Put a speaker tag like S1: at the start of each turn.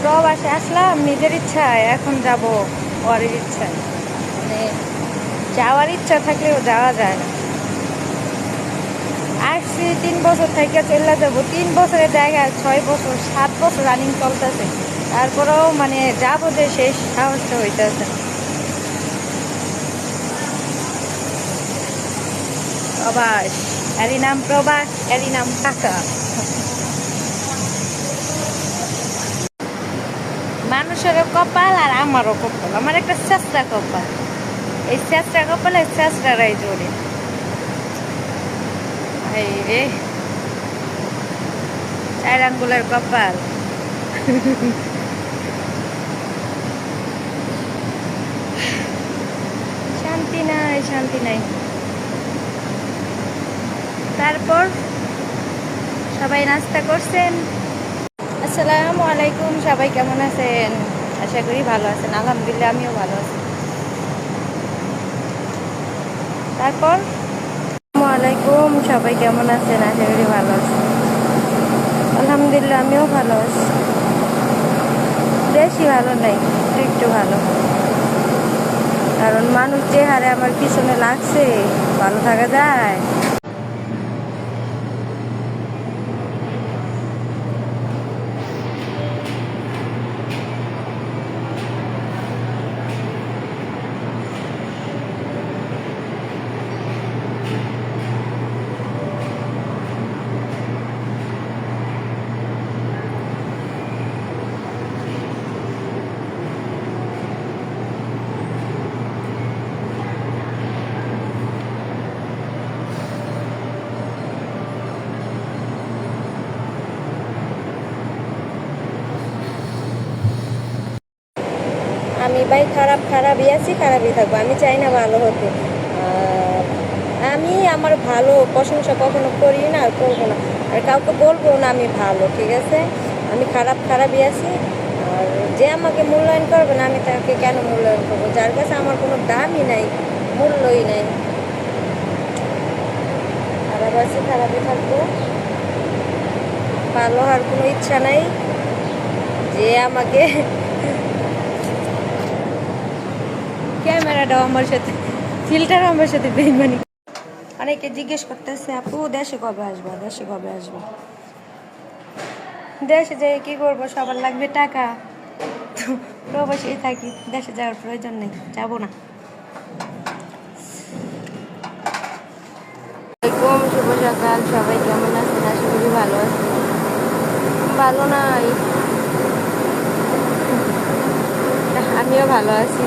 S1: প্রবাসে আসলাম নিজের ইচ্ছায়, এখন যাব পরের ইচ্ছায়। মানে যাওয়ার ইচ্ছা থাকলেও যাওয়া যায় না। আসছি 3 বছর থেকে চলে যাবো, 3 বছরের জায়গায় 6 বছর 7 বছর রানিং চলতেছে, তারপরেও মানে যাবো যে শেষ সাহসটা হইতেছে। প্রবাস, এরই নাম প্রবাস, এরই নাম টাকা। মানুষেরও কপাল আর আমারও কপাল, আমার একটা চেষ্টা কপাল। এই চেষ্টা কপালে চেষ্টারাই জড়ে। এই রে 4 আঙ্গুলের কপাল। শান্তি নাই, শান্তি নাই। তারপর সবাই নাস্তা করছেন? আসসালামু আলাইকুম, সবাই কেমন আছেন? আশা করি ভালো আছেন। আলহামদুলিল্লাহ আমিও ভালো আছি। তারপর আসসালামু আলাইকুম, সবাই কেমন আছেন? আশা করি ভালো আছেন। আলহামদুলিল্লাহ আমিও ভালো আছি। বেশি ভালো নাই, একটু ভালো। কারণ মানুষ যে হারে আমার পিছনে লাগছে, ভালো থাকা যায়? আমি ভাই খারাপই আছি, খারাপই থাকবো। আমি চাই না ভালো হতে। আর আমি আমার ভালো প্রশংসা কখনো করি না, আর করবো না, আর কাউকে বলবো না আমি ভালো, ঠিক আছে? আমি খারাপই আছি। আর যে আমাকে মূল্যায়ন করবে না, আমি তাকে কেন মূল্যায়ন করবো? যার কাছে আমার কোনো দামই নাই, মূল্যই নাই। খারাপ আছি, খারাপই থাকবো। ভালো হওয়ার কোনো ইচ্ছা নাই। যে আমাকে ক্যামেরাটাও আমার সাথে, ফিল্টার আমার সাথে বেইমানি। অনেকে জিজ্ঞেস করতেছে, আপু দেশে কবে আসবো, দেশে কবে আসবো? দেশে যেয়ে কি করবো? সবার লাগবে টাকা। তো প্রবাসেই থাকি, দেশে যাওয়ার প্রয়োজন নেই, যাবো না। শুভ সকাল, সবাই কেমন আছেন? আশা করি ভালো আছেন। ভালো নাই, আমিও ভালো আছি।